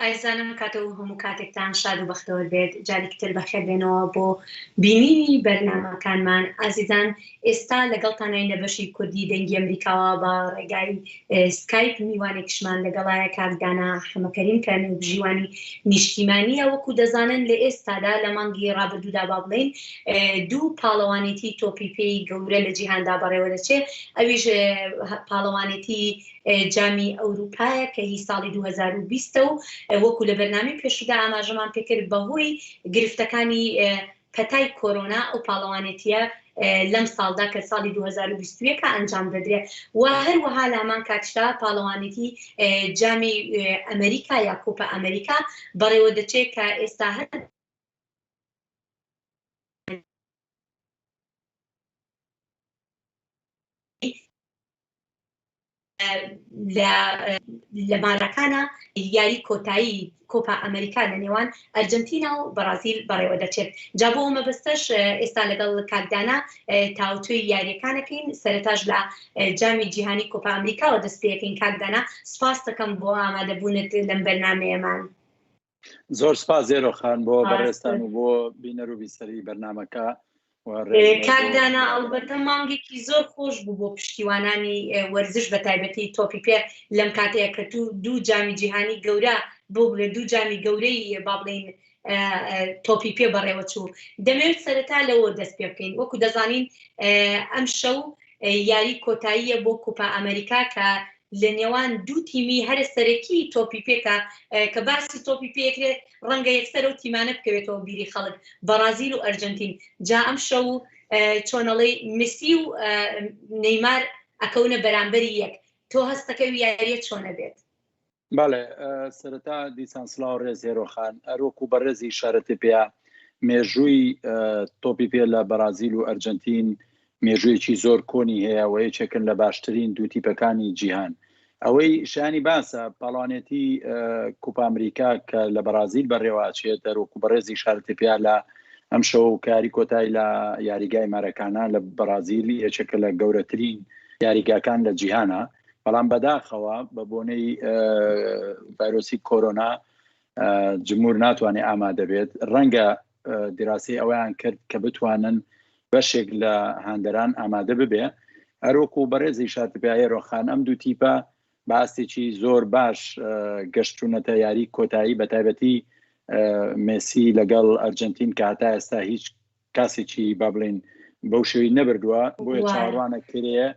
ئایزانم کاتەوە هەموو کاتێکتان شاد و بەختەوە بێت جارێکتر بەخێر بێنەوە بۆ بینینی بەرنامەکانمان. ئازیزان ئێستا لەگەڵتانای لە بەشی کوردی دەنگی ئەمریکاوە بە ڕێگای سکایپ میوانێکشمان لەگەڵایە کاکدانا حەمەکەریم کە نێوژیوانی نیشتیمانیە. وەکو دەزانن لە ئێستادا لە مانگی ڕابردوودا با بڵێن دوو پاڵەوانێتی تۆپی پێی گەورە لە جیهاندا بەڕێوە دەچێت. ئەویش پاڵەوانێتی جامی ئەوروپایە کە هی ساڵی 2020 و وەکو لە بەرنامەی پێشودا ئاماژەمان پێکرد بەهۆی گرفتەکانی پەتای کۆرۆنا ئەو پاڵەوانێتیە لەم ساڵدا کە ساڵی 2021 ئەنجام دەدرێت و هەروەها لامان کاتشتا پاڵەوانێتی جامی ئەمریکا یا کۆپە ئەمریکا بەڕێوە دەچێت کە ئێستا هەر لە مارەکانە یاری کۆتایی کۆپا ئەمریکا لە نێوان ئەرجنتینا و بەرازیل بەڕێوە دەچێت. جا بۆ ئەمە بەستەش ئێستا لەگەڵ کاکدانا تاوتوی یاریەکانەکەین سەرەتاش لە جامی جیهانی کۆپا ئەمریکاوە دەست پێەکەین. کاکدانا سپاس دەکەم بۆ ئامادەبوونت لەم بەرنامەیەمان. زۆر سپاس زێرۆخان بۆ بەڕێستان و بۆ بینەر و بیسەری بەرنامەکە. کاکدانا ئەڵبەتە مانگێکی زۆر خۆش بوو بۆ پشتیوانانی وەرزش بە تایبەتی تۆپی پێ لەم کاتەیە کە دوو جامی جیهانی گەورە بۆ بڵێ دوو جامی گەورەی با بڵێن تۆپی پێ بەڕێوە چوو. دەمەوێت سەرەتا لەوە دەست پێ بکەین. وەکو دەزانین ئەم شەو یاری کۆتاییە بۆ کۆپا ئەمریکا کە لە نێوان دوو تیمی هەرە سەرەکی تۆپی پێکە کە باسی تۆپی پێکرێت ڕەنگە یەکسەر و تیمانە بکەوێتەوە بیری خەڵک بەرازیل و ئەرجنتین. جا ئەم شەو چۆنەڵی مسی و نەیمار ئەکەونە بەرامبەری یەک. تۆ هەستەکەوی یاریە چۆنە بێت؟ بەڵێ سەرەتا دیسان سڵاو ڕێز زێرۆخان ئەرۆک و بەڕێزی شارەتی پێ مێژووی تۆپی پێ لە بەرازیل و ئەرجنتین مێژوویەکی زۆر کۆنی هەیە و یەکێکن لە باشترین دوو تیپەکانی جیهان. ئەوەی شانی باسە پاڵانێتی کۆپا ئەمریکا کە لە بەرازیل بەڕێواچێت ئەرۆک و بەڕێزی شارەتی پێ لە ئەم شەو کاری کۆتایی لە یاریگای مارەکانە لە بەرازیل یەکێکە لە گەورەترین یاریگاکان لە جیهانە. بەڵام بەداخەوە بە بۆنەی ڤایرۆسی کۆرۆنا جمهور ناتوانێت ئامادە بێت. ڕەنگە دیراسی ئەویان کرد کە بتوانن بەشێک لە هاندەران ئامادە ببێ. هەروەکو بەڕێزی شاتپایی ڕۆخان ئەم دوو تیپە باستێکی زۆر باش گەشتونەتە یاری کۆتایی بە تایبەتی مسی لەگەڵ ئەرجنتین کە هەتا ئێستا هیچ کاسێکی با بڵێن بەو شێوی نەبردووە بۆیە چاوەڕوانە کرێ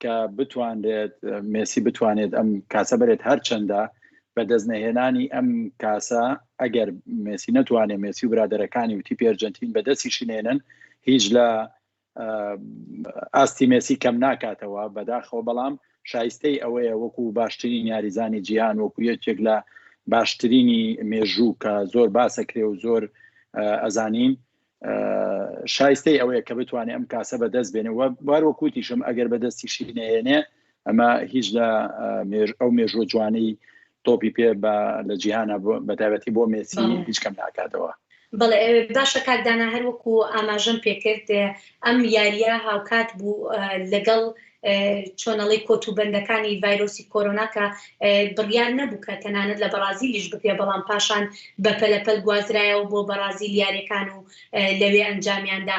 کە بتوانێت مسی بتوانێت ئەم کاسە بێت هەرچەندە بە دەستنەهێنانی ئەم کاسە ئەگەر مسی نەتوانێت مسی و برادەرەکانی و تیپی ئەرجنتین بە دەستی شینێنن هیچ لە ئاستی مسی کەم ناکاتەوە بەداخەوە. بەڵام شایستەی ئەوەیە وەکو باشترین یاریزانی جیهان وەکو یەکێک لە باشترینی مێژوو کە زۆر باسەکرێ و زۆر ئەزانین شایستەی ئەوەیە کە بتوانێت ئەم کاسە بەدەست بێنێ و باروەکوتیشم ئەگەر بەدەستیشی نەهێنێ ئەمە هیچ لە ئەو مێژوە جوانەی تۆپی پێ لە جیهانە بە تایبەتی بۆ مسی هیچ کەم ناکاتەوە. بەڵێ باشە کاکدانا هەروەکو ئاماژەم پێکرد ئەم یاریە هاوکات بوو لەگەڵ چۆنەڵی کۆتوبەندەکانی ڤایرۆسی کۆرۆنا کە بڕیار نەبوو کە تەنانەت لە بەرازیلیش بکرێ بەڵام پاشان بە پەلەپەل گوازرایەوە بۆ بەرازیل یاریەکان و لەوێ ئەنجامیاندا.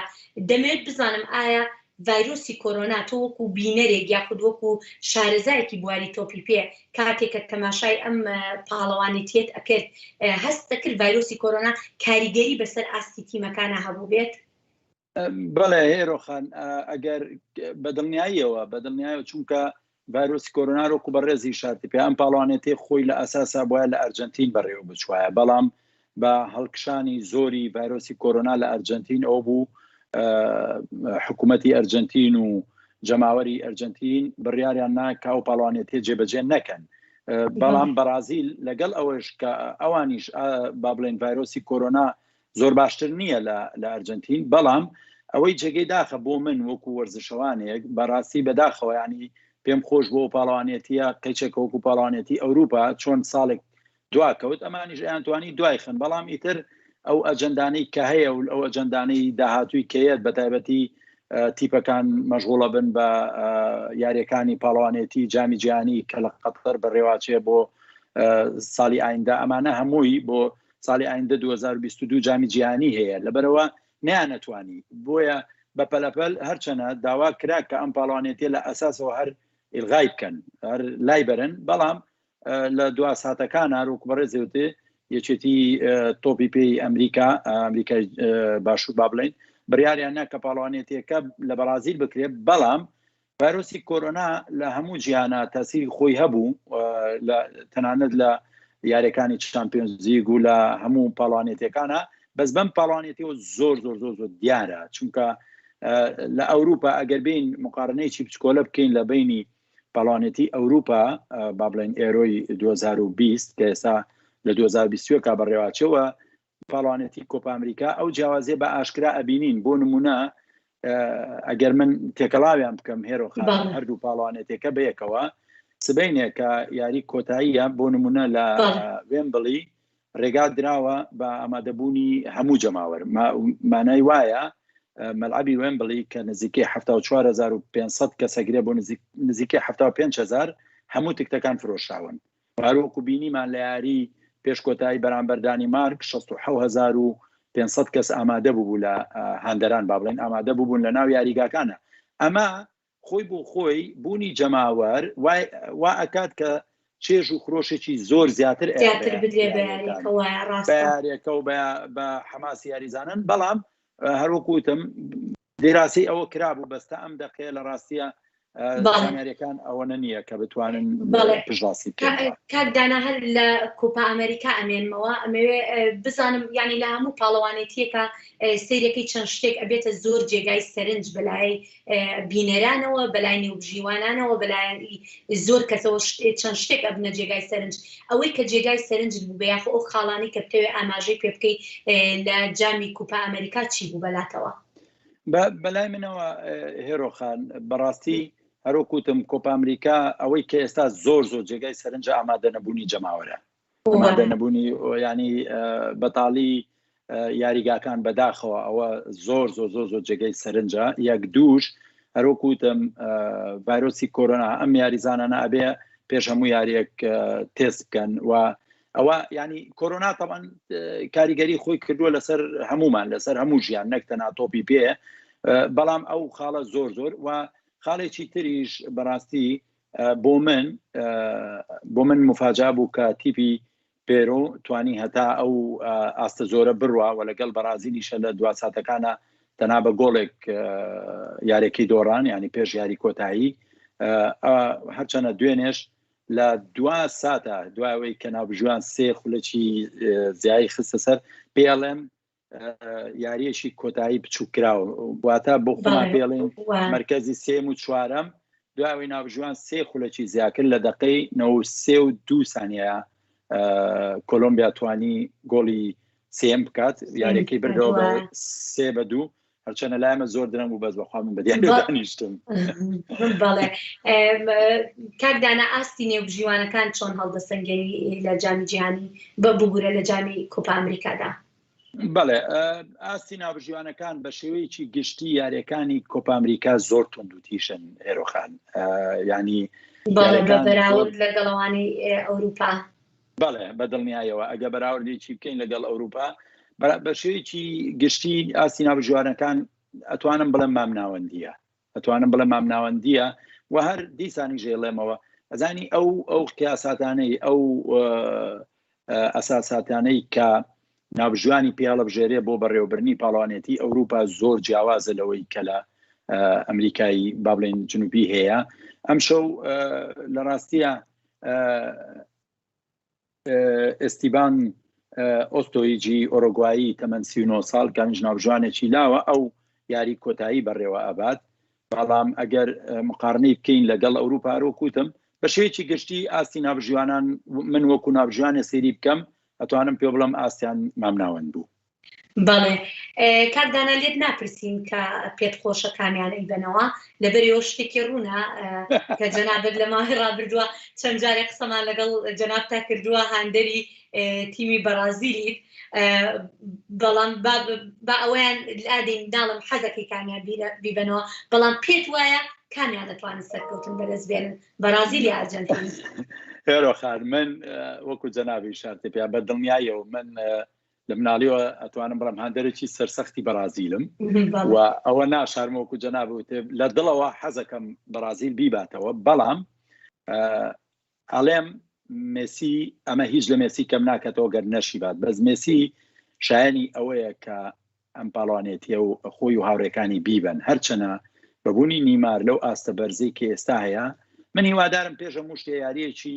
دەمەوێت بزانم ئایا ڤایرۆسی کۆرۆنا تۆ وەکو بینەرێک یاخود وەکو شارەزایەکی بواری تۆپی پێ کاتێکە تەماشای ئەم پاڵەوانێتیەت ئەکرد هەست دەکرد ڤایرۆسی کۆرۆنا کاریگەری بەسەر ئاستی تیمەکانە هەبوو بێت؟ بەڵێ هێرۆخان ئەگەر بەدڵنیاییەوە چونکە ڤایرۆسی کۆرۆنا ڕۆکو بەڕێزی شارتی پێ ئەم پاڵوانێتی خۆی لە ئەساسا بۆیە لە ئەرجنتین بەڕێوە بچوایە. بەڵام بە هەڵکشانی زۆری ڤایرۆسی کۆرۆنا لە ئەرجنتین ئەو بوو حکوومەتی ئەرجنتین و جەماوەری ئەرجنتین بڕیاریان ناکا و پاڵوانێتی جێبەجێ نەکەن. بەڵام بەرازیل لەگەڵ ئەوەش کە ئەوانیش با بڵێن ڤایرۆسی کۆرۆنا زۆر باشتر نییە لە ئەرجنتین بەڵام ئەوەی جێگەی داخە بۆ من وەکو وەرزشەوانێک بەڕاستی بەداخەوە ینی پێم خۆش بۆ پاڵوانێتیە قەیچێکە وەکو پاڵوانێتی ئەوروپا چۆن ساڵێک دواکەوت ئەمانیش ئەیانتوانی دوای خن. بەڵام ئیتر ئەو ئەجەندانەی کە هەیە و ئەو ئەجەندانەی داهاتووی کەیەت بە تایبەتی تیپەکان مەشغوڵە بن بە یاریەکانی پاڵوانێتی جامی جیهانی کە لە قەتەر بەڕێواچێ بۆ ساڵی ئایندا ئەمانە هەمووی بۆ ساڵی ئایندا 2022 جامی جیهانی هەیە لەبەرەوە نەیانەتوانی بۆیە بە پەلەپەل هەرچەنە داوا کرا کە ئەم پاڵوانێتی لە ئەساسەوە هەر ئیلغای بکەن هەر لای بەرن بەڵام لە دو ساتەکانە ڕووکبەڕێزێوتێ یەکێتی تۆپی پێی ئەمریکای باشوور با بڵین بڕیاریانە کە پاڵوانێتیەکە لە بەرازیل بکرێت بەڵام ڤایرۆسی کۆرۆنا لە هەموو جیهانە تاسیری خۆی هەبوو تەنانەت لە یاریەکانی چامپیۆنز لیگ و لە هەموو پاڵوانێتیەکانە بەس بەم پاڵوانێتیەوە زۆر دیارە چونکە لە ئەوروپا ئەگەر بین مقارنەیەکی بچکۆلە بکەین لە بینی پاڵوانێتی ئەوروپا با بڵێن ئێرۆی 2020 کە ئێستا لە 2020 کا بەڕێواچەوە پاڵوانێتی کۆپا ئەمریکا ئەو جیاوازێ بە ئاشکرا ئەبینین بۆ نمونە ئەگەر من تێکەڵاویان بکەم هێرۆخان هەردوو پاڵوانێتێکە بەیەکەوە سبەینێ کە یاری کۆتاییە بۆ نمونە لە وێمبڵی ڕێگا دراوە بە ئامادەبوونی هەموو جەماوەر مانای وایە مەلعبی وێمبڵی کە نزیکەی 74,500 کەسەگرێ بۆ نزیکەی 75,000 هەموو تکتەکان فرۆشاون هەروەکو بینیمان لە یاری پێشکۆتایی بەرامبەر دانیمارک 67,500 کەس ئامادە بوو لە هاندەران با بڵێن ئامادە بوون لە ناو یاریگاکانە ئەمە خۆی بۆ خۆی بوونی جەماوەر وا ئەکات کە چێژ و خرۆشێکی زۆر زیاتر یاریەکە و بە حەماسی یاریزانن بەڵام هەروەکوتم دیراسی ئەوە کرابوو بەستە ئەم دەقەیە لە ڕاستیە زانیاریەکان ئەوەنە نییە کە بتوانن پژاسی کاکدانا هەر لە کۆپا ئەمریکا ئەمێنمەوە ئەمەوێ بزانم ینی لە هەموو پاڵەوانێتیەکە سیرەکەی چەند شتێک ئەبێتە زۆر جێگای سەرنج بەلای بینەرانەوە بەلای نێوبژیوانانەوە بەلای زۆر کەسەوە چەند شتێک ئەبنە جێگای سەرنج ئەوەی کە جێگای سەرنج بوو بە یاخۆ ئەو خاڵانی کە بتەوێت ئاماژەی پێ بکەی لە جامی کۆپا ئەمریکا چی بوو بەلاتەوە بەلای منەوە هێرۆخان بەڕاستی هەروکوتم کۆپا ئەمریکا ئەوەی کە ئێستا زۆر جێگای سەرنج ئامادە نەبوونی جەماوەرە ئامادە نەبوونی ینی بەتاڵی یاریگاکان بەداخەوە ئەوە زۆر جێگەی سەرنجە یەک دووش هەروکوتم ڤایرۆسی کۆرۆنا ئەم یاریزانانە ئەبێ پێش هەموو یاریەک تێست بکەن و ئەوە ینی کۆرۆنا تەمان کاریگەری خۆی کردووە لەسەر هەمومان لەسەر هەموو ژیان نەک تەنها تۆپی پێ بەڵام ئەو خاڵە زۆر و خاڵێکی تریش بەڕاستی بۆ من مفاجا بوو کە تیپی پێرۆ توانی هەتا ئەو ئاستە زۆرە بڕوە و لەگەڵ بەرازیلیشە لە دو ساتەکانە تەنا بە گۆڵێک یارێکی دۆڕان ینی پێش یاری کۆتایی هەرچەنە دوێنێش لە دو ساتە دوایەوەی کە ناوبژوان سێ خولەکی زیایی خستە سەر پێڵێم یاریەشی کۆتایی بچوو کراوە واتە بۆ خۆمان پێڵێن مرکزی سێم و چوارەم دوایەوەی ناوبژوان سێ خولەکی زیاکرد لە دقەی 93 سانیە کۆلۆمبیا توانی گۆڵی سێم بکات یاریەکەی بردەوە بە 3-2 هەرچەنە لایمە زۆر درەنگ بوو بەس بەخوا من بەدیان دانیشتم بەڵێ کاکدانا ئاستی نێوبژیوانەکان چۆن هەڵدەسەنگێنی لە جامی جیهانی ببوورە لە جامی کۆپا ئەمریکادا بەڵێ ئاستی ناوبژیوانەکان بە شێوەیەکی گشتی یاریەکانی کۆپا ئەمریکا زۆر تونند و تیشن هێرۆخان ینی بەراورد لەگەڵەوانی ئەوروپا بەڵێ بەدڵنیایەوە ئەگە بەراوردێکی بکەین لەگەڵ ئەوروپا بە شێوەیەکی گشتی ئاستی ناوبژیوانەکان ئەتوانم بڵێم مامناوەندیە و هەر دیسانی ژێڵێمەوە ئەزانی ئەو قیاساتانەی ئەو ئەساساتانەی کە ناوبژوانی پیاڵە بژێرێ بۆ بەڕێوەبرنی پاڵوانێتی ئەوروپا زۆر جیاوازە لەوەی کە لە ئەمریکایی با بڵێن جنوبی هەیە ئەم شەو لە ڕاستیە ئێستیبان ئۆستۆیجی ئۆرۆگوایی تەمەن 39 ساڵ کەنج ناوبژوانێکی لاوە ئەو یاری کۆتایی بەڕێوە ئەبات بەڵام ئەگەر مقارنەی بکەین لەگەڵ ئەوروپا ڕۆکوتم بە شێوەیەکی گشتی ئاستی ناوبژوانان من وەکو ناوبژوانێ سێری بکەم ئەتوانم پێ بڵم ئاستیان مامناوەند بوو بەڵێ کاکدانا لێت ناپرسین کە پێت خۆشە کامیانەی بنەوە لەبەرەوە شتێکی ڕوونا کە جەنابەت لە ماهی ڕابردووە چەند جارێک قسەمان لەگەڵ جەنابتا کردووە هاندەری تیمی بەرازیلیت بەڵام با ئەویان لادەین ناڵم حەزەکەی کامیان بیبنەوە بەڵام پێت وایە کامیان دەتوانن سەرکەوتن بەدەست بێنن بەرازیل یا ئەرجەنتین هێرۆخان من وەکو جەنابی شارتێ پێ بە دڵنیایەوە من لە مناڵیەوە ئەتوانم بڵم هەندێکی سەرسەختی بەرازیلم و ئەوە ناشارمەوەکو جەنابوتێ لە دڵەوە حەزەکەم بەرازیل بیباتەوە بەڵام ئەڵێم مێسی ئەمە هیچ لە مێسی کەم ناکەتەوە گەر نەشیبات بەس مێسی شایانی ئەوەیە کە ئەم پاڵوانێتیە و خۆی و هاوڕێکانی بیبن هەرچەنە بەبوونی نیمار لەو ئاستە بەرزەی کە ئێستا هەیە من هیوادارم پێشە موشتێ یاریەکی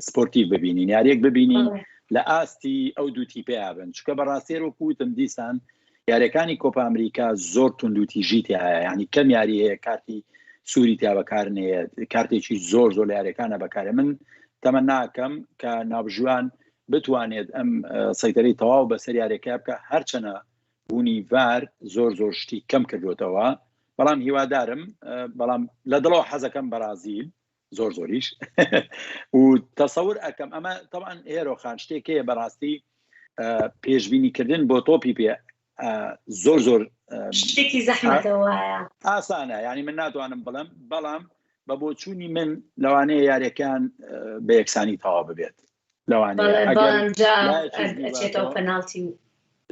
سپۆرتیڤ ببینین یاریەک ببینین لە ئاستی ئەو دوو تیپەیە بن چکە بەڕاستێر و کوتم دیسان یاریەکانی کۆپا ئەمریکا زۆر توندوتیژیتی هەیە ینی کەم یاری هەیە کارتی سووری تا بەکارنەیە کارتێکی زۆر زۆر لە یاریەکانە بەکارێ من تەمە ناکەم کە ناوژوان بتوانێت ئەم سەیتەرەی تەواو بەسەر یاریەکە بکە هەرچەنە بوونی ڤار زۆر زۆر شتی کەم کردوێتەوە بەڵام هیوادارم بەڵام لە دڵەوە حەزەکەم بەرازیل زۆر زۆریش و تەسەور ئەەکەم ئەمە طبعاً هێرۆخان شتێکەیە بەڕاستی پێشبینیکردن بۆ تۆپی پێ زۆر زۆر شتێکی زەحمەتەوە ئاسانە ینی من ناتوانم بڵم بەڵام بە بۆچوونی من لەوانەیە یاریەکان بە یەکسانی تەواو ببێت لەوانەیە پەنالتی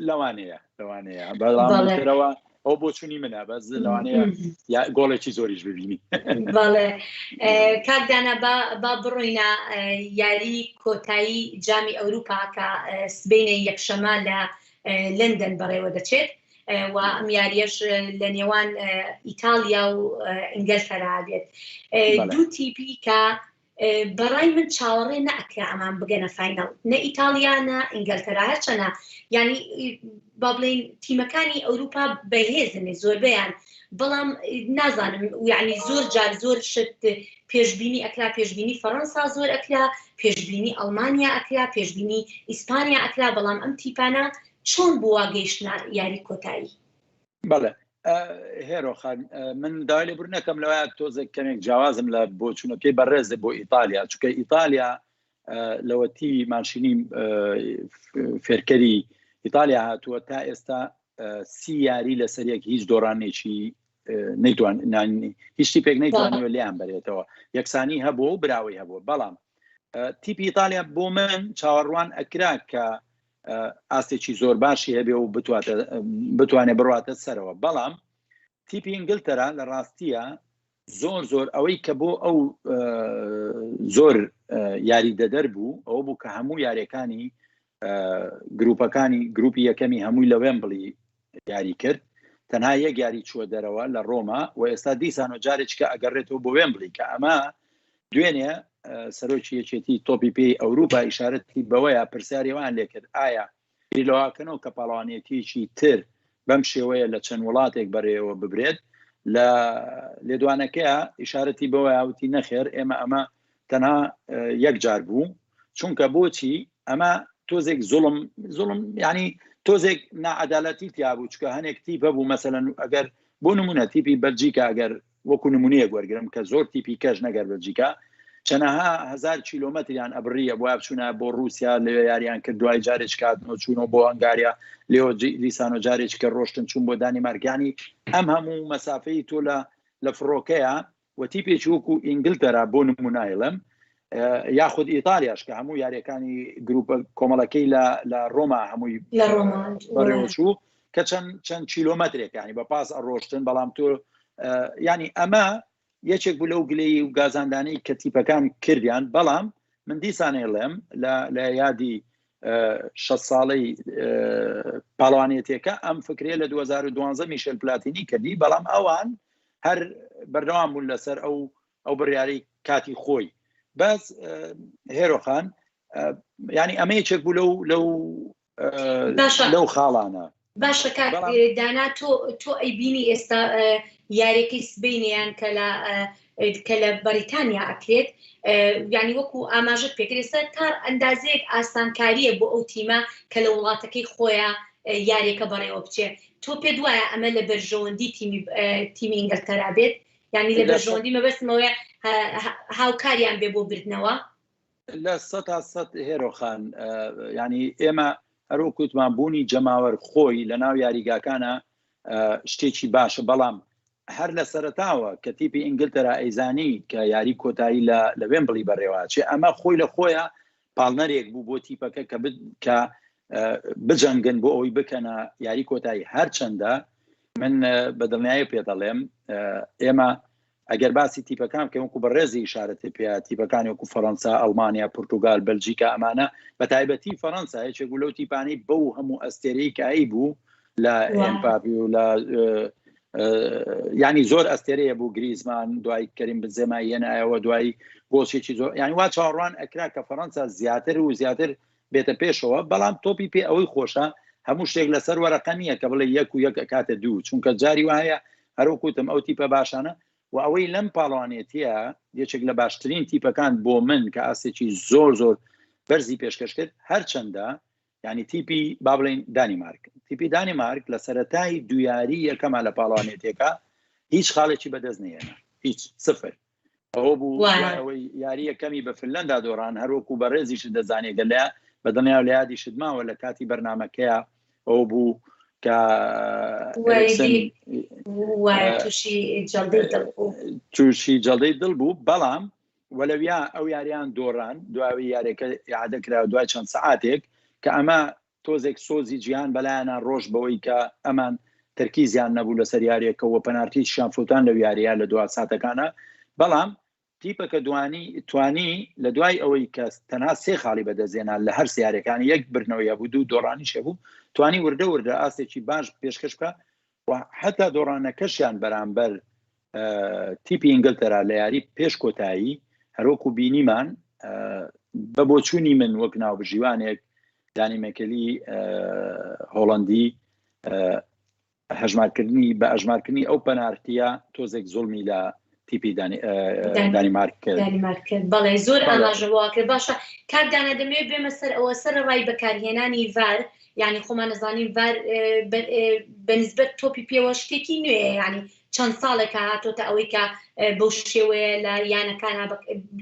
لەوانەیە بەڵامەوە ئەو بۆچوونی منە بەس لەوانەیە گۆڵێکی زۆریش ببینی بەڵێ کاکدانە با بڕۆینە یاری کۆتایی جامی ئەوروپا کە سبەینە یەکشەمە لە لندن بەڕێوە دەچێت و ئەم یاریەش لە نێوان ئیتالیا و ئینگلتەرا بێت دوو تیپی کە بەڕای من چاوەڕێ نەئەکرا ئەمان بگەنە فاینەڵ نە ئیتالیا نە ئینگلتەرا هەرچەنە ینی با بڵێن تیمەکانی ئەوروپا بەهێزنێ زۆربەیان بەڵام نازانم یعنی زۆر جار زۆر شت پێشبینی ئەکرا پێشبینی فەڕەنسا زۆر ئەکرا پێشبینی ئەڵمانیا ئەکرا پێشبینی ئیسپانیا ئەکرا بەڵام ئەم تیپانە چۆن بۆ واگەیشتە یاری کۆتایی بەڵێ هێرۆخان من داوای لێبوور نەکەم لەوەیە تۆزێک کەمێک جیاوازم لە بۆچوونەکەی بەڕێزە بۆ ئیتالیا چونکە ئیتالیا لەوەتی ماشینی فێرکەری ئیتالیا هاتووە تا ئێستا 30 یاری لەسەرێک هیچ دۆڕانێکی هیچی پێک نەیتوانێت لیان بەرێتەوە یەکسانی هەبوو و براوی هەبوو بەڵام تیپی ئیتالیا بۆ من چاوەڕوان ئەکرا کە ئاستێکی زۆر باشی هەبێ و بتوانێت بڕاتە سەرەوە بەڵام تیپی ئینگلتەرا لە ڕاستیە زۆر زۆر ئەوەی کە بۆ ئەو زۆر یاری دەدەر بوو ئەوە بوو کە هەموو یاریەکانی گروپی یەکەمی هەمووی لە وێمبلی یاری کرد تەنها یەک یاری چووە دەرەوە لە ڕۆما و ئێستا دیسان و جارێککە ئەگەڕێتەوە بۆ وێمبلی کە ئەمە دوێنێ سەرۆکی یەکێتی تۆپی پێی ئەوروپا ئیشارەتی بەوەیە پرسیاریەوان لێکرد ئایا پیرلەواکەنەوە کە پاڵوانێتیکی تر بەم شێوەیە لە چەند وڵاتێک بەرەوە ببرێت لە لێدوانەکەیە ئیشارەتی بەوەی هاوتی نەخێر ئێمە ئەمە تەنها یەک جار بوو چونکە بۆچی ئەمە تۆزێک زوڵم ینی تۆزێک نائەدالەتی تیابوو چکە هەنێک تیپ هەبوو مەسەلەن ئەگەر بۆ نمونە تیپی بەلجیکا ئەگەر وەکو نمونەیە وەرگرم کە زۆر تیپی کەش نەگەر بەلجیکا چەنەها 1000 کیلۆمەتریان ئەبڕیە بۆ بچوونە بۆ رووسیا لێ یاریان کرد دوای جارێک کاتنەوە چوونەوە بۆ ئەنگاریا لێەوە دیسان و جارێک کە ڕۆشتن چوون بۆ دانیمارکیانی ئەم هەموو مەسافەی تۆ لە فڕۆکەیە و تیپێکی وەکو ئینگلتەرا بۆ نمونایڵم یاخود ئیتالیاش کە هەموو یاریەکانی گروپە کۆمەڵەکەی لە ڕۆما هەمووی بەڕێوەچوو کە چەند کیلۆمەترێک ینی بە پاس ئەڕۆشتن بەڵام تۆ ینی ئەمە یەکێک بوو لەو گلەی و گازاندانەی کە تیپەکان کردیان بەڵام من دیسانێڵێم لە یادی 6 ساڵەی پاڵوانێتێکە ئەم فکرێ لە 2012 میشل پلاتینی کردی بەڵام ئەوان هەر بەردەوام بوون لەسەر ئەو بڕیارەی کاتی خۆی بەس هێرۆخان ینی ئەمە یەکێک بوو لەو خاڵانە باشە دانا تۆ ئەیبینی ئێستا یاریەکەی سبەینیان کە لە بەریتانیا ئەکرێت ینی وەکو ئاماژت پێکرێستا تا ئەندازەیەک ئاسانکاریە بۆ ئەو تیمە کە لە وڵاتەکەی خۆیان یاریەکە بەڕێوە بچێت تۆ پێت وایە ئەمە لە بەرژەوەندی تیمی ئینگلتەرا بێت ینی لە بەرژەوەندی مەبەستمەوەی هاوکاریان بێ بۆ بردنەوە لە 100% هێرۆخان ینی ئێمە هەروکوتمان بوونی جەماوەر خۆی لە ناو یاریگاکانە شتێکی باشە بەڵام هەر لە سەرتاوە کە تیپی ئینگلتەرا ئەیزانی کە یاری کۆتایی لە وێمبلی بەڕێوەچێ ئەمە خۆی لە خۆیە پاڵنەرێک بوو بۆ تیپەکە کە بجەنگن بۆ ئەوەی بکەنە یاری کۆتایی هەرچەندە من بەدڵنیایی پێ دەڵێم ئێمە ئەگەر باسی تیپەکان کە وەکو بەڕێزی ئیشارەتی پێ تیپەکانی وەکو فەڕەنسا، ئەڵمانیا، پورتوگال، بەلژیکا ئەمانە بە تایبەتی فەڕەنسا هیچێک لەو تیپانەی بەو هەموو ئەستێرەی کایی بوو لە ئێمپاپی و لە ینی زۆر ئەستێرەیە بوو گریزمان دوای کەریم بنزێما هێنایەوە دوای گۆڵشێکی زۆر ینی وا چاوەڕوان ئەکرا کە فەڕەنسا زیاتر و زیاتر بێتە پێشەوە بەڵام تۆپی پێ ئەوەی خۆشە هەموو شتێک لەسەر وەرەقە نییە کە بڵێ یەک و یەک کاتە دوو چونکە جاری وایە هەروکوتم ئەو تیپە باشانە و ئەوەی لەم پاڵوانێتیە یەکێک لە باشترین تیپەکان بۆ من کە ئاسێکی زۆر زۆر بەرزی پێشکەش کرد هەرچەندە ینی تیپی با بڵێن دانیمارک تیپی دانیمارک لە سەرەتای دویاری یەکەمە لە پاڵوانێتێکە هیچ خاڵێکی بەدەست نێنە هیچ سفر ئەوە بوو ئەوەی یاری یەکەمی بە فنلەندا دۆڕان هەروەکو بە ڕێزیش دەزانێ گەلە بەدڵنیا لە یادی شتماوە لە کاتی بەرنمەکەیە ئەو بوو کە تووشی جەڵدەی دڵ بوو بەڵام وەلەویا ئەو یاریان دۆڕان دواوی یاریەکە یادەکرا دوای چەند سەعاتێک کە ئەمە تۆزێک سۆزی جیهان بەلایەنە ڕۆژ بەوەی کە ئەمان تەرکیزیان نەبوو لەسەر یاریەکەەوە پەنارتیشیان فوتان لە یاریە لە دو ساتەکانە بەڵام تیپەکە توانی لە دوای ئەوەی کە تەنها سێ خاڵی بەدەزێنان لە هەر سیارەکانی یەک برنەوەی بوو دوو دۆڕانیشە بوو توانی وردە ئاسێکی باش پێشکەش بکە و حتا دۆڕانەکەشیان بەرامبەر تیپی ئینگلتەرا لە یاری پێش کۆتایی هەروەکو بینیمان بە بۆچوونی من وەک ناوبژیوانێک دانی مەکەلی هۆڵەندی هەژمارکردنی بە ئەژمارکردنی ئەو پەنارتیە تۆزێک زوڵمی لە تیپی دانیمارک بەڵێ زۆر ئاماژەوەکە باشە کاتدانە دەمەوێت بێمە سەر ئەوە سەر ڕای بەکارهێنانی ڤار ینی خۆمان نەزانین ڤار بەنسبەت تۆپی پێوە شتێکی نوێ ینی چەند ساڵێکە هاتۆتە ئەوەی کە بەو شێوەیە لە یانەکانە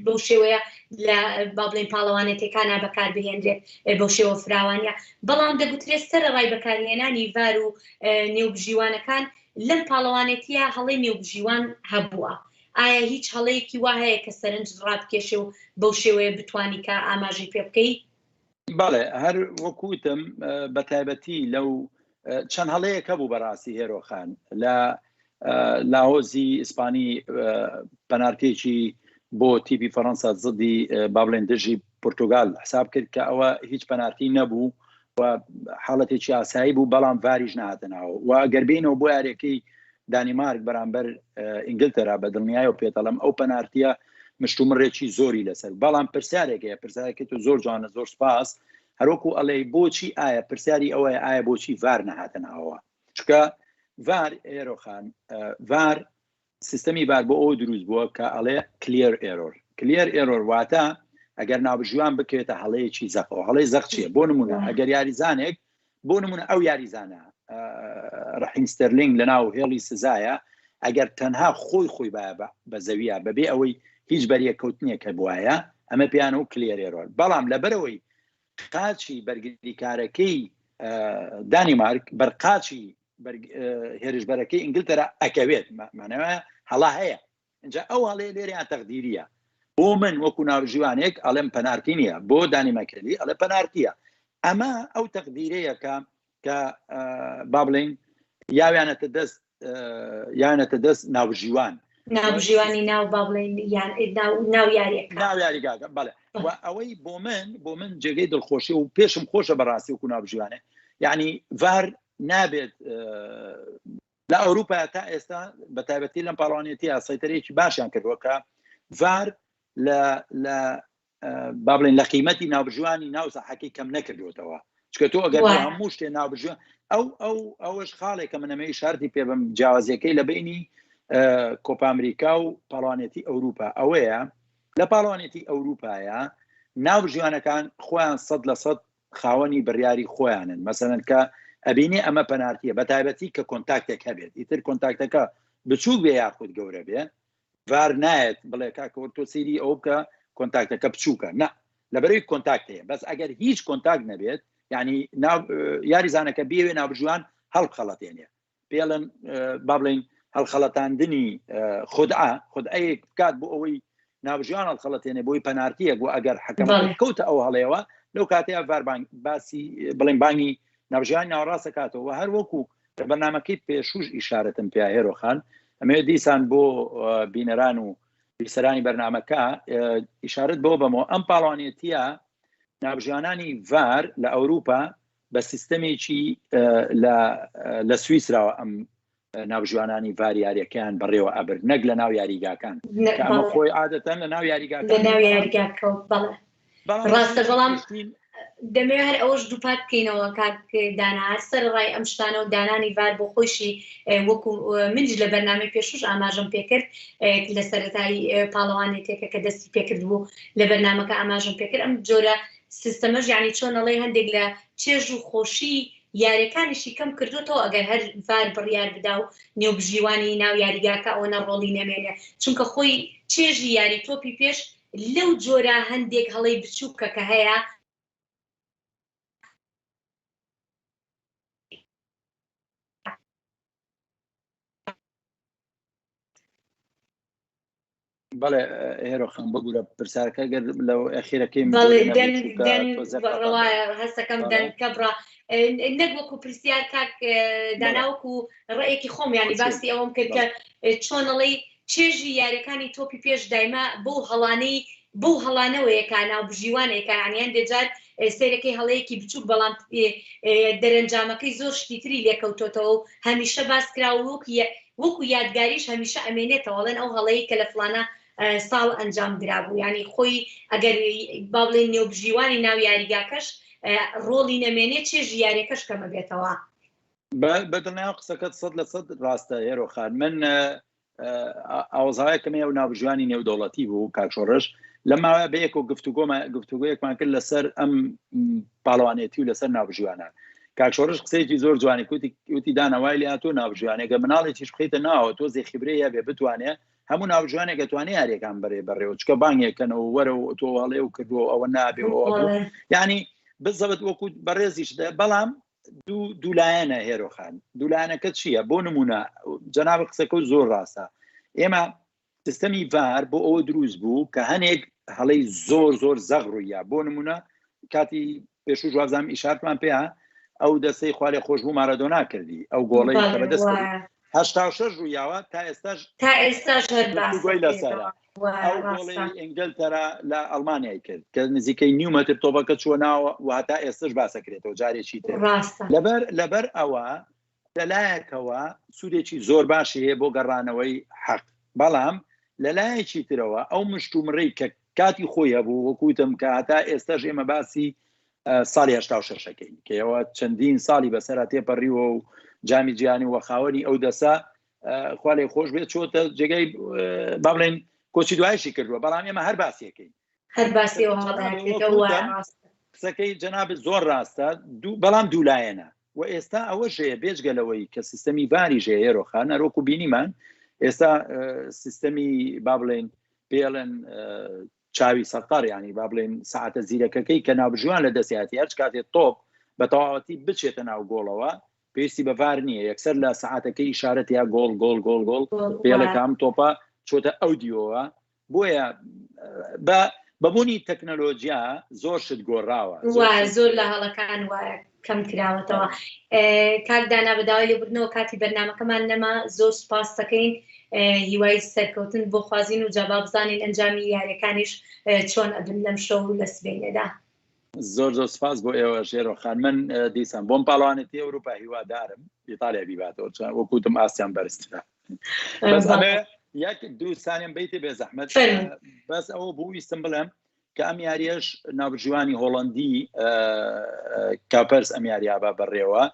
بەو شێوەیە لە با بڵێن پاڵەوانێتەکانە بەکاربهێنرێت بەو شێوە فراوانە بەڵام دەگوترێت سەر ڕای بەکارهێنانی ڤار و نێوبژیوانەکان لەم پاڵەوانێتیە هەڵەی نێوبژیوان هەبووە ئایا هیچ هەڵەیەکی وا هەیە کە سەرنج ڕابکێشێ و بەو شێوەیە بتوانی کە ئاماژی پێ بکەی؟ بەڵێ هەر وەکوتم بە تایبەتی لەو چەند هەڵەیەکە بوو بەڕاستی هێرۆخان لە لاهۆزی ئیسپانی پەنارتێکی بۆ تیپی فەڕەنسا زدی با بڵێن دژی پورتوگال حساب کرد کە ئەوە هیچ پەنارتی نەبوو و حاڵەتێکی ئاسایی بوو بەڵام ڤاریش نهاتنەوە و گەربێنەوە بۆ یاریەکەی دانیمارک بەرامبەر ئینگلتەرا بە دڵنیایە و پێتەڵم ئەو پەنارتیە مشتومڕێکی زۆری لەسەر بەڵام پرسیارێکەیە پرسیارێکی زۆر جوانە زۆر سپاس هەروەکو ئەڵێ بۆچی ئایا پرسیاری ئەوەیە ئایا بۆچی ڤار نەهاتنەوە چکە ڤار ئێرۆخان ڤار سیستەمی ڤار بۆ ئەوە دروست بووە کە ئەڵێ کلیر ئێرۆر واتە ئەگەر ناوبژیوان بکرێتە هەڵەیەکی زەقەوە هەڵەی زەق چیە بۆ نمونە ئەگەر یاریزانێک بۆ نمونە ئەو یاریزانە ڕەحیم ستەرلینگ لە ناو هێڵی سزایە ئەگەر تەنها خۆی بە زەویە بەبێ ئەوەی هیچ بەریە کەوتنیەکە بوایە ئەمە پیان و کلیر ئێرۆر بەڵام لەبەرەوەی قاچی بەرگریکارەکەی دانیمارک بەرقاچی هێرشبەرەکەی ئینگلتەرا ئەکەوێت مانەوە هەڵا هەیە اینجا ئەو هەڵەیە لێریان تەقدیریە بۆ من وەکو ناوژیوانێک ئەڵێم پەنارتی نییە بۆ دانیمەکەلی ئەڵێ پەنارتیە ئەمە ئەو تەقدیرەیەکە کە با بڵێن یانەتە دەست ناوژیوانی ناو با بڵێن ناو یاریگاکە بەڵێ ئەوەی بۆ من جێگەی دڵخۆشی و پێشم خۆشە بەڕاستی وەکو ناوژیوانێ یعنی ڤار نابێت لە ئەوروپا تا ئێستا بە تایبەتی لەم پاڵوانێتی سەیتەرێکی باشیان کردووەکە ڤار لە با بڵێن لە قیمەتی ناوبژوانی ناو ساحەکەی کەم نەکردوێتەوە چکە تۆ ئەگەر هەموو شتێ ناوبژوان ئەوەش خاڵێکە منەمەی شاردی پێ بم جیاوازیەکەی لە بینی کۆپا ئەمریکا و پاڵوانێتی ئەوروپا ئەوەیە لە پاڵوانێتی ئەوروپایە ناوبژوانەکان خۆیان 100% خاوەنی بڕیاری خۆیانن مەسەلەن کە ئەبینێ ئەمە پەنارتیە بە تایبەتی کە کۆنتاکتێک هەبێت ئیتر کۆنتاکتەکە بچووک بێ یاخود گەورە بێ ڤار نایەت بڵێ کاکەوە تۆ سەیری ئەو بکە کۆنتاکتەکە بچووکە نه لەبەرەوەی کۆنتاکت هەیە بەس ئەگەر هیچ کۆنتاکت نەبێت یعنی یاریزانەکە بێوێ ناوبژوان هەڵبخەڵەتێنێ پێڵن با بڵێن هەڵخەڵەتاندنی خودعەیە بکات بۆ ئەوەی ناوژیان هەڵخەڵەتێنێ بۆی پەنارتیەک بۆ ئەگەر حەکەمەکە کەوتە ئەو هەڵەیەوە لەو کاتەیە باسی بڵێن بانگی ناوژیان ناوەڕاستە کاتەوە هەر وەکو بەرنامەکەی پێشوش ئیشارەتم پێ هێرۆخان ئەمێ دیسان بۆ بینەران و بیسەرانی بەرنامەکە ئیشارەت بۆ بەمەوە ئەم پاڵوانێتیە ناوژیانانی ڤار لە ئەوروپا بە سیستەمێکی لە سویسراوە ئەم ناوژوانانی ڤار یاریەکەیان بەڕێوە ئەبر نەک لە ناو یاریگاکان ئەمە خۆی عادەتەن لە ناو یاریگاکە ڕاستە بەڵام دەمەوێت هەر ئەوەش دووپات بکەینەوە کاک دانا سەرڕای ئەم شتانە و دانانی ڤار بۆ خۆشی وەکو منیش لە بەرنامەی پێشوش ئاماژەم پێکرد لە سەرەتایی پاڵەوانێتێکە کە دەستی پێکرد بوو لە بەرنامەکە ئاماژەم پێکرد ئەم جۆرە سیستەمەش یعنی چۆنەڵێ هەندێک لە چێژ و خۆشی یاریەکانیشی کەم کردوتەوە ئەگەر هەر ڤار بڕیار بدا و نێوبژیوانی ناو یاریگاکە ئەوە ڕۆڵی نەمێنێ چونکە خۆی چێژی یاری تۆپی پێش لەو جۆرە هەندێک هەڵەی بچووکە کە هەیە بەڵێ هێرۆخان بگورە پرسیارەکە گەر لەو ئەخیرەکەی هەستەکەم دەنکە بڕە نەک وەکو پرسیار کاک داناوەکو ڕێیەکی خۆم ینی باسی ئەوم کرد کە چۆنەڵی چێژی یاریەکانی تۆپی پێش دایما بۆ هەڵانەوەیەکە ناو بژیوانێکە ینیان دەجار سیرەکەی هەڵەیەکی بچووک بەڵام دەرەنجامەکەی زۆر شتیتری لێکەوتۆتەوە و هەمیشە باس کراوە وەکو یادگاریش هەمیشە ئەمێنێتەوەڵێن ئەو هەڵەیە کە لە فلانە ساڵ ئەنجام درابوو ینی خۆی ئەگەر با بڵێن نێوبژیوانی ناو یاریگاکەش ڕۆڵی نەمێنێ چێژی یاریەکەش کەمە بێتەوە بەدڵنیاو قسەکەت 100% ڕاستە هێرۆخان من ئاوازهایەکەمێ و ناوبژیوانی نێودەوڵەتی بوو کاکشۆڕش لەماوە بەیەک و گفتوگۆیەکمان کرد لەسەر ئەم پاڵەوانێتی و لەسەر ناوبژیوانە کاکشۆڕش قسەیەکی زۆر جوانی کوتی دانەوای لە تۆ ناوبژیوانێکە مناڵێکیش بخیتە ناوە تۆ زێخیبرەیە بێ بتوانێت هەموو ناوبژیوانێک دەتوانێت یاریەکان بەرێ بەڕێوە چکە بانگێکەنەوە وەرە و تۆ هەڵێ و کردووە ئەوە نابێەوە ینی بزەوت وەکو بەڕێزیشدا بەڵام دوولایەنە هێرۆخان دوولایەنەکە چییە بۆ نمونە جەناب قسەکە زۆر ڕاستە ئێمە سیستەمی ڤار بۆ ئەوە دروست بوو کە هەنێک هەڵەی زۆر زەغڕوویە بۆ نمونە کاتی پێشوو جوابزانام ئیشارتمان پێە ئەو دەستەی خوارێ خۆش بوو مارەدۆنا کردی ئەو گۆڵەی کە بەدەست 86 ڕوویاوە تا ئێستاش گۆی لەسەرە ئەو گۆڵی ئینگلتەرا لە ئەڵمانیای کرد کە نزیکەی نیومەتر تۆپەکە چووناوە و هەتا ئێستش باسەکرێتەوە جارێکی تر لەبەر ئەوە لەلایەکەوە سوودێکی زۆر باشی هەیە بۆ گەڕانەوەی حەق بەڵام لەلایەکی ترەوە ئەو مشتومڕی کە کاتی خۆی هەبوو وەکوتم کە هەتا ئێستاش ئێمە باسی ساڵی 86ەکەین کە ئەوە چەندین ساڵی بەسەرا تێپەڕیوە و جامی جیانی وەخاوەنی ئەو دەسا خوالێ خۆش بێت چۆتە جێگەی با بڵێن کۆچی دوایشی کردووە بەڵام ئێمە هەر باسیەکەین قسەکەی جەناب زۆر ڕاستە بەڵام دوولایەنە و ئێستا ئەوەشەیە بێجگەلەوەی کە سیستەمی ڤاریژەیە هێرۆخان هەروەکو بینیمان ئێستا سیستەمی با بڵێن پێڵێن چاوی سەقەر ینی با بڵێن ساعتە زیرەکەکەی کە ناوبژیوان لە دەسیاتی هەرچ کاتێت تۆپ بە تەواوەتی بچێتە ناو گۆڵەوە پێویستی بە ڤار نییە یەکسەر لە ساعتەکەی ئیشارەت یا گۆڵ پێڵەکەم تۆپە چۆتە ئەو دیۆوە بۆیە بەبوونی تەکنەلۆژیا زۆر شت گۆڕاوە زۆر لە هەڵەکان وایە کەم کراوەتەوە کاکدانا بەداوای لێبوردنەوە کاتی بەرنامەکەمان نەما زۆر سوپاس دەکەین هیوای سەرکەوتن بۆ خوازین و جابا بزانین ئەنجامی یاریەکانیش چۆن ئەبن لەم شەو لە سبەینەدا زۆر سپاس بۆ ئێوە ژێرۆخان من دیسان بۆم پاڵوانێتی ئەوروپا هیوادارم ئیتالیا بیباتەوە وەکوتم ئاسیان بەرزترە بەس ئەمێ یەک دوو سانێم بیتێ بێ زەحمەت بەس ئەوە بوو ویستم بڵێم کە ئەم یاریەش ناوبژیوانی هۆڵەندی کاپەرس ئەم یاریابا بەڕێوە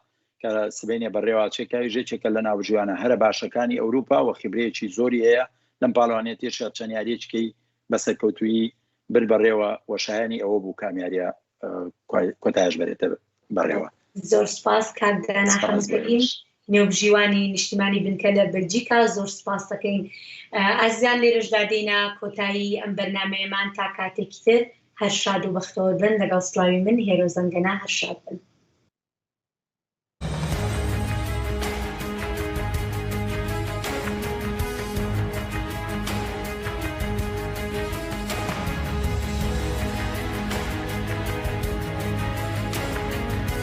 کە سبەینێ بەڕێوە چێکاوی ژێکێکە لە ناوبژیوانە هەرە باشەکانی ئەوروپا و خبرەیەکی زۆری هەیە لەم پاڵوانێتیشە چەند یاریەکەی بەسەرکەوتووی بر بەڕێوە وەشایانی ئەوە بوو کامیاریە کۆتایش بێتە بەڕێوە زۆر سپاس کاکدانا حەمزگەین نێوبژیوانی نیشتیمانی بنکە لە بەلجیکا زۆر سپاس دەکەین ئازیان لێرەشدا دێنا کۆتایی ئەم بەرنامەیەمان تا کاتێکی تر هەر شاد و بەختەوە بن لەگەڵ سلاوی من هێرۆ زەنگەنا هەر شاد بن